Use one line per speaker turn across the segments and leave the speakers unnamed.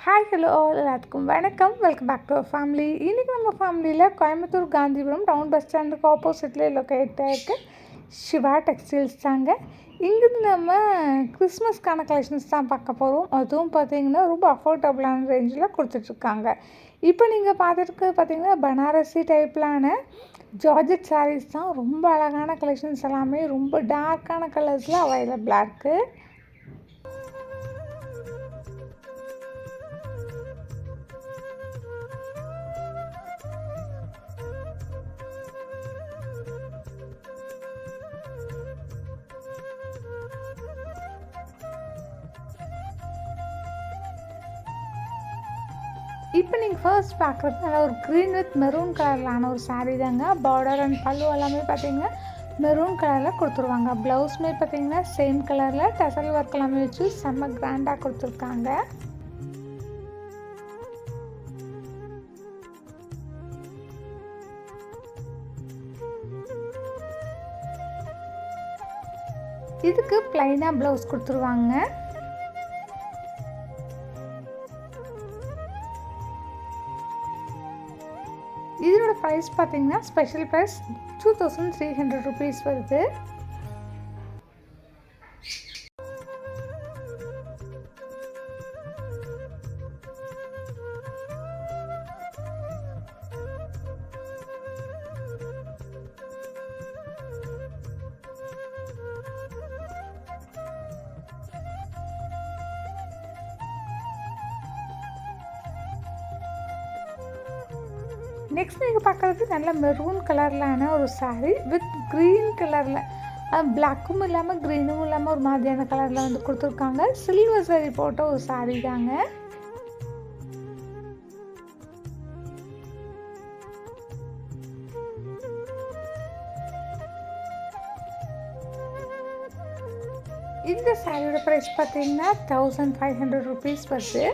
Hi hello all எல்லாத்துக்கும் வணக்கம். Welcome back to our family. இன்றைக்கி நம்ம ஃபேமிலியில் கோயம்புத்தூர் காந்திபுரம் டவுன் பஸ் ஸ்டாண்டுக்கு ஆப்போசிட்லேயே லொக்கேட் ஆகிருக்கு சிவா டெக்ஸ்டைல்ஸ் தாங்க. இங்கிருந்து நம்ம கிறிஸ்மஸ்க்கான கலெக்ஷன்ஸ் தான் பார்க்க போகிறோம். அதுவும் பார்த்திங்கன்னா ரொம்ப அஃபோர்டபுளான ரேஞ்சில் கொடுத்துட்ருக்காங்க. இப்போ நீங்கள் பார்த்துட்டு பார்த்திங்கன்னா பனாரசி டைப்லான ஜார்ஜெட் சாரீஸ் தான். ரொம்ப அழகான கலெக்ஷன்ஸ் எல்லாமே ரொம்ப டார்க்கான கலர்ஸில் அவைலபிளாக இருக்குது. இப்போ நீங்கள் ஃபர்ஸ்ட் பார்க்குறது நல்லா ஒரு க்ரீன் வித் மெரூன் கலர்லான ஒரு சாரீ தாங்க. பார்டர் அண்ட் பல்லு எல்லாமே பார்த்தீங்கன்னா மெரூன் கலரில் கொடுத்துருவாங்க. ப்ளவுஸுமே பார்த்தீங்கன்னா சேம் கலரில் டசல் ஒர்க் எல்லாமே வச்சு செம்ம கிராண்டாக கொடுத்துருக்காங்க. இதுக்கு ப்ளைனாக ப்ளவுஸ் கொடுத்துருவாங்க. இதோட ப்ரைஸ் பார்த்தீங்கன்னா ஸ்பெஷல் ப்ரைஸ் 2300 rupees வருது. நெக்ஸ்ட் நீங்கள் பார்க்குறது நல்ல மெரூன் கலர்லான ஒரு சாரீ வித் க்ரீன் கலரில், பிளாக்கும் இல்லாமல் க்ரீனும் இல்லாமல் ஒரு மாதிரியான கலரில் வந்து கொடுத்துருக்காங்க. சில்வர் சாரீ போட்ட ஒரு சாரீ தாங்க. இந்த சாரியோட ப்ரைஸ் பார்த்தீங்கன்னா 1500 rupees வருது.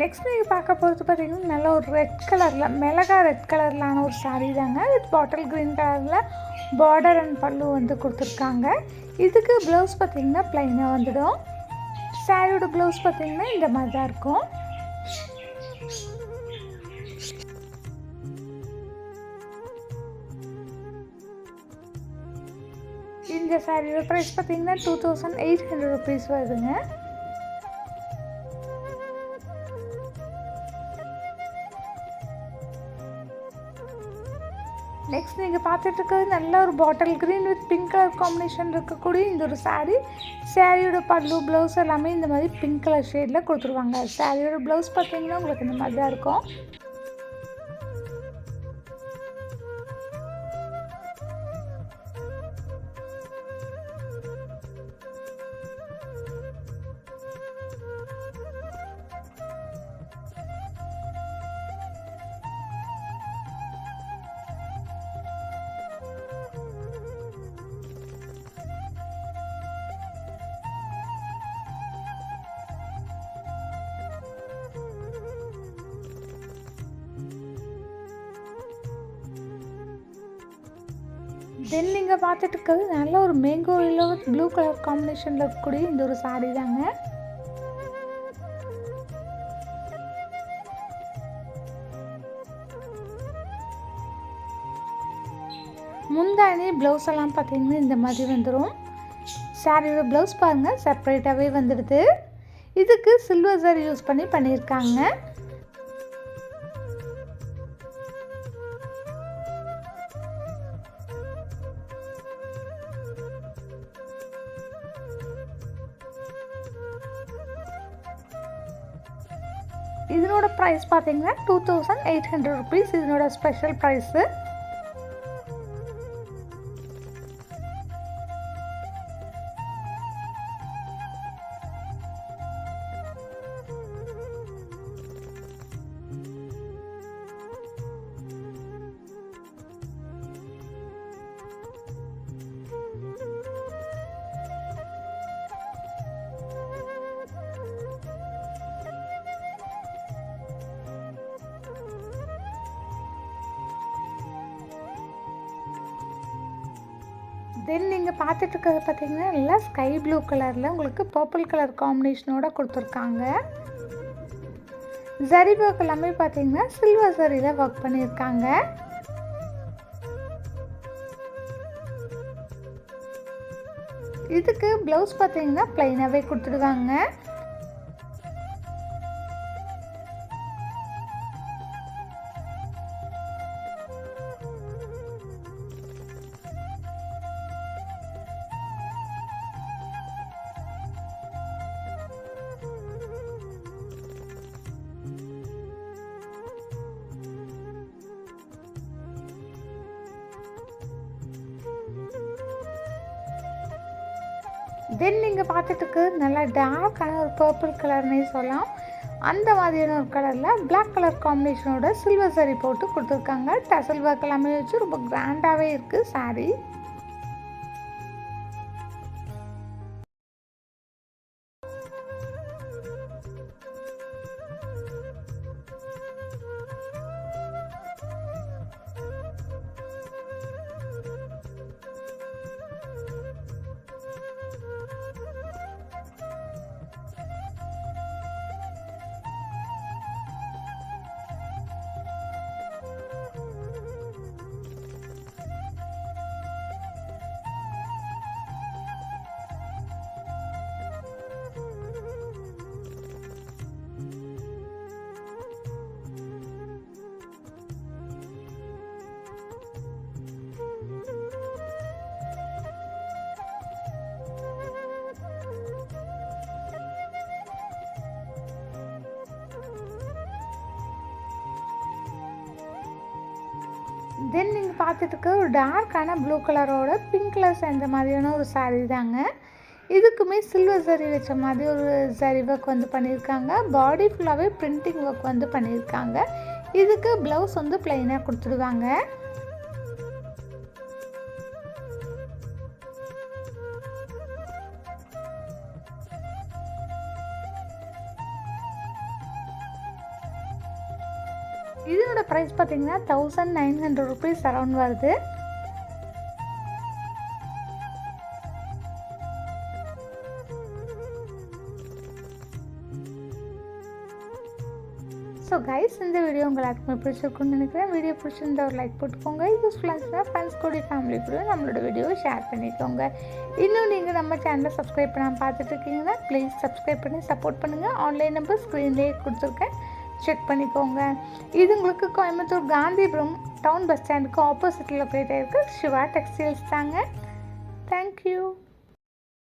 நெக்ஸ்ட் நீங்கள் பார்க்க போகிறது பார்த்தீங்கன்னா நல்ல ஒரு ரெட் கலரில் மிளகா ரெட் கலர்லான ஒரு சாரீ தாங்க. வித் பாட்டில் க்ரீன் கலரில் பார்டர் அண்ட் பல்லு வந்து கொடுத்துருக்காங்க. இதுக்கு ப்ளவுஸ் பார்த்திங்கன்னா ப்ளைனாக வந்துடும். சாரியோட ப்ளவுஸ் பார்த்திங்கன்னா இந்த மாதிரி தான் இருக்கும். இந்த சாரியோட ப்ரைஸ் பார்த்திங்கன்னா 2800 rupees வருதுங்க. நெக்ஸ்ட் நீங்கள் பார்த்துட்டு இருக்கிறது நல்ல ஒரு bottle green with pink colour combination இருக்கக்கூடிய இந்த ஒரு சாரீ. சாரியோட பல்லு ப்ளவுஸ் எல்லாமே இந்த மாதிரி பிங்க் கலர் ஷேடில் கொடுத்துருவாங்க. சாரியோட ப்ளவுஸ் பார்த்தீங்கன்னா உங்களுக்கு இந்த மாதிரி தான் இருக்கும். தென் நீங்கள் பார்த்துட்டு இருக்கிறது நல்ல ஒரு mango yellow with blue colour காம்பினேஷனில் இருக்கக்கூடிய இந்த ஒரு சாரீ தாங்க. முந்தானி ப்ளவுஸ் எல்லாம் பார்த்தீங்கன்னா இந்த மாதிரி வந்துடும். சாரியோட ப்ளவுஸ் பாருங்கள் செப்பரேட்டாகவே வந்துடுது. இதுக்கு சில்வர் சாரி யூஸ் பண்ணியிருக்காங்க. இதனோட ப்ரைஸ் பார்த்தீங்கன்னா 2800 rupees. இதனோட ஸ்பெஷல் ப்ரைஸு. தென் நீங்கள் பார்த்துட்டு இருக்கிறது பார்த்தீங்கன்னா நல்லா ஸ்கை ப்ளூ கலரில் உங்களுக்கு பர்பிள் கலர் காம்பினேஷனோட கொடுத்துருக்காங்க. ஜரி ஒர்க் எல்லாமே பார்த்தீங்கன்னா சில்வர் ஜரியில் ஒர்க் பண்ணியிருக்காங்க. இதுக்கு ப்ளவுஸ் பார்த்தீங்கன்னா ப்ளைனாகவே கொடுத்துடுவாங்க. தென் நீங்கள் பார்த்துட்டுக்கு நல்லா டார்க்கான ஒரு பர்பிள் கலர்னே சொல்லலாம். அந்த மாதிரியான ஒரு கலரில் பிளாக் கலர் காம்பினேஷனோட சில்வர் சரி போட்டு கொடுத்துருக்காங்க. டசல் ஒர்க் எல்லாமே வச்சு ரொம்ப கிராண்டாகவே இருக்குது சாரீ. தென் நீங்கள் பார்த்துட்டுக்கு ஒரு டார்க்கான ப்ளூ கலரோட பிங்க் கலர் சேர்ந்த மாதிரியான ஒரு சாரீ தாங்க. இதுக்குமே சில்வர் சரி வச்ச மாதிரி ஒரு சரி ஒர்க் வந்து பண்ணியிருக்காங்க. பாடி ஃபுல்லாகவே பிரிண்டிங் ஒர்க் வந்து பண்ணியிருக்காங்க. இதுக்கு ப்ளவுஸ் வந்து ப்ளைனாக கொடுத்துடுவாங்க. இதோட ப்ரைஸ் பார்த்தீங்கன்னா 1900 rupees அரௌண்ட் வருது. ஸோ கைஸ், இந்த வீடியோ உங்கள் எல்லாருக்குமே பிடிச்சிருக்குன்னு நினைக்கிறேன். வீடியோ பிடிச்சிருந்தா ஒரு லைக் போட்டுக்கோங்க. யூஸ்ஃபுல்லாக இருந்துச்சுன்னா ஃப்ரெண்ட்ஸ் கூட ஃபேமிலி கூட நம்மளோட வீடியோவை ஷேர் பண்ணிக்கோங்க. இன்னும் நீங்கள் நம்ம சேனலை சப்ஸ்கிரைப் பண்ணாமல் பார்த்துட்டு இருக்கீங்கன்னா ப்ளீஸ் சப்ஸ்கிரைப் பண்ணி சப்போர்ட் பண்ணுங்கள். ஆன்லைன் நம்பர் ஸ்க்ரீன்லேயே கொடுத்துருக்கேன், செக் பண்ணிக்கோங்க. இது உங்களுக்கு கோயம்புத்தூர் காந்திபுரம் டவுன் பஸ் ஸ்டாண்டுக்கு ஆப்போசிட்டில் லொக்கேட் ஆகிருக்கு சிவா டெக்ஸ்டைல்ஸ் தாங்க. தேங்க்யூ.